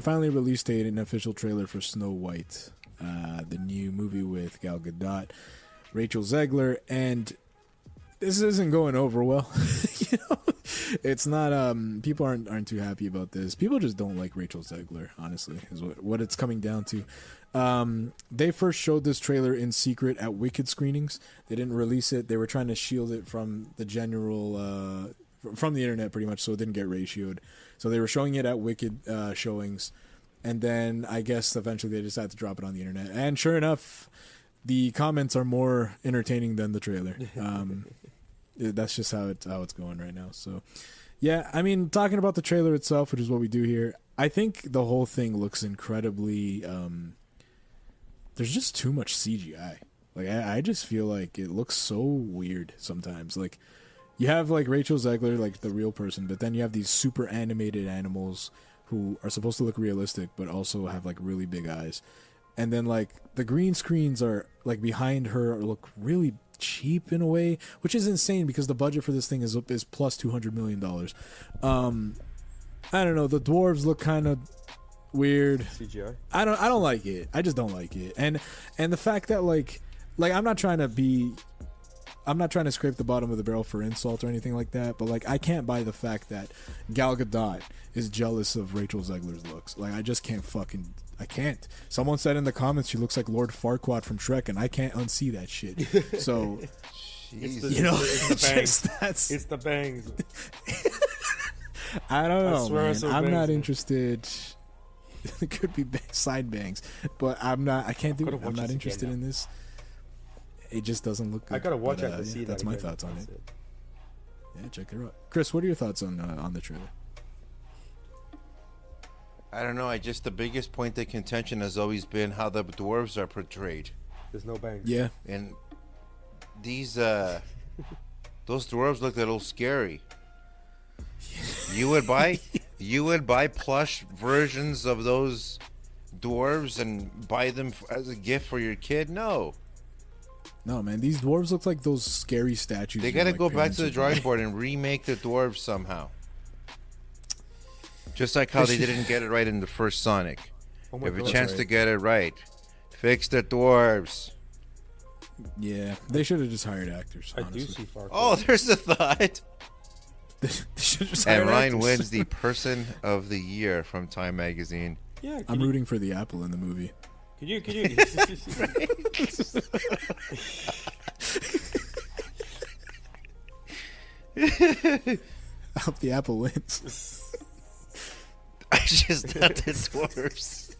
finally released an official trailer for Snow White, the new movie with Gal Gadot, Rachel Zegler, and this isn't going over well. You know, it's not. People aren't too happy about this. People just don't like Rachel Zegler. Honestly, is what it's coming down to. They first showed this trailer in secret at Wicked screenings. They didn't release it. They were trying to shield it from the general, from the internet, pretty much, so it didn't get ratioed. So they were showing it at Wicked showings, and then I guess eventually they decided to drop it on the internet. And sure enough, the comments are more entertaining than the trailer. That's just how it's going right now. So, yeah, I mean, talking about the trailer itself, which is what we do here, I think the whole thing looks incredibly. There's just too much CGI. Like I just feel like it looks so weird sometimes. Like you have like Rachel Zegler, like the real person, but then you have these super animated animals who are supposed to look realistic, but also have like really big eyes. And then like the green screens are like behind her look really cheap in a way, which is insane because the budget for this thing is plus $200 million. I don't know. The dwarves look kind of weird. CGI. I don't like it. I just don't like it. And the fact that like I'm not trying to scrape the bottom of the barrel for insult or anything like that, but like I can't buy the fact that Gal Gadot is jealous of Rachel Zegler's looks. Like I just can't I can't. Someone said in the comments she looks like Lord Farquaad from Shrek, and I can't unsee that shit. So It's it's the bangs. I don't know, man. So I'm bangs, not man. interested. It could be side bangs, but I'm not. I can't do it. I'm not interested in this. It just doesn't look good. I gotta watch but, it to see that. That's my again. thoughts on That's it. Yeah, check it out. Chris, what are your thoughts on the trailer? I don't know. The biggest point of contention has always been how the dwarves are portrayed. There's no bangs. Yeah, And these those dwarves look a little scary. You would buy plush versions of those dwarves and buy them as a gift for your kid? No. no, man. These dwarves look like those scary statues. They got to go back to the drawing board and remake the dwarves somehow. Just like how they didn't get it right in the first Sonic. Oh You my have a God. chance to get it right. Fix the dwarves. Yeah, they should have just hired actors. I Honestly. do see Farquaad. Oh, there's a thought. They should just hire And Ryan actors. wins the Person of the Year from Time Magazine. Yeah, I'm rooting for the apple in the movie. Can you? I hope the apple wins. I just not the dwarves.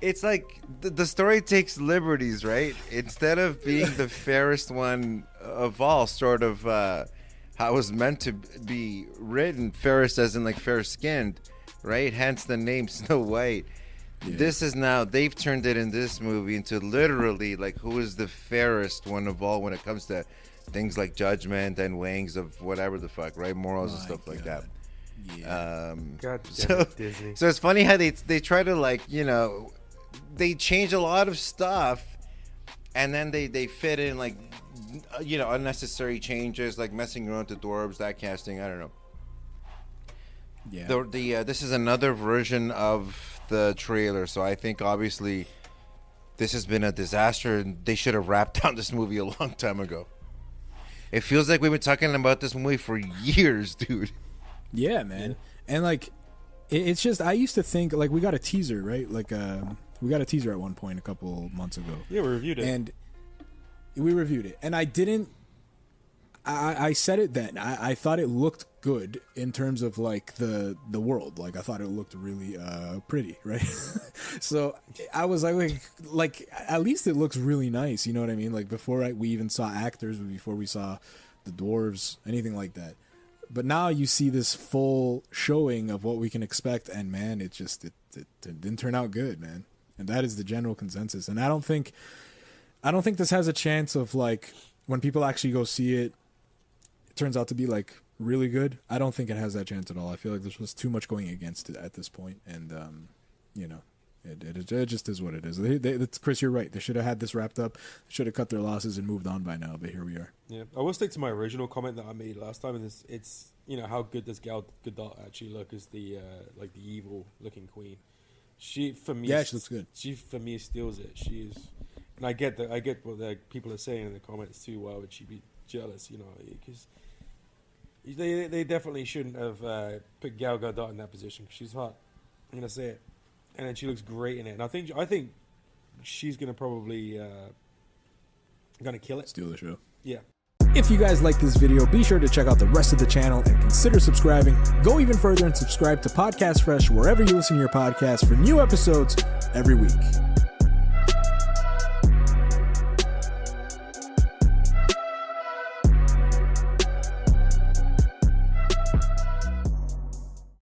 It's like the story takes liberties, right? Instead of being the fairest one of all, sort of how it was meant to be written, fairest as in like fair-skinned, right? Hence the name Snow White. Yeah. This is now, they've turned it in this movie into literally like who is the fairest one of all when it comes to things like judgment and weighings of whatever the fuck, right? Morals and My stuff like that. God. Yeah. God damn So, it, Disney. so it's funny how they try to like, you know, they change a lot of stuff and then they fit in like, you know, unnecessary changes like messing around with the dwarves, that casting, I don't know. Yeah. This is another version of the trailer, so I think obviously this has been a disaster and they should have wrapped down this movie a long time ago. It feels like we've been talking about this movie for years, dude. Yeah, man. And like, it's just, I used to think like we got a teaser, right? Like, we got a teaser at one point a couple months ago. Yeah, we reviewed it. And we reviewed it. And I didn't, I said it then. I thought it looked good in terms of like the world. Like I thought it looked really pretty, right? So I was like at least it looks really nice. You know what I mean? Like before we even saw actors, before we saw the dwarves, anything like that. But now you see this full showing of what we can expect, and man, it didn't turn out good, man. And that is the general consensus. And I don't think this has a chance of like when people actually go see it. Turns out to be like really good. I don't think it has that chance at all. I feel like there's just too much going against it at this point, and you know, it just is what it is. Chris, you're right. They should have had this wrapped up. They should have cut their losses and moved on by now. But here we are. Yeah, I will stick to my original comment that I made last time, and it's you know, how good does Gal Gadot actually look as the like the evil looking queen? She for me, yeah, she looks good. She for me steals it. She is, and I get what the people are saying in the comments too. Why would she be jealous? You know, because they definitely shouldn't have put Gal Gadot in that position. She's hot. I'm gonna say it, and then she looks great in it. And I think she's gonna probably gonna kill it. Steal the show. Yeah. If you guys like this video, be sure to check out the rest of the channel and consider subscribing. Go even further and subscribe to Podcast Fresh wherever you listen to your podcasts for new episodes every week.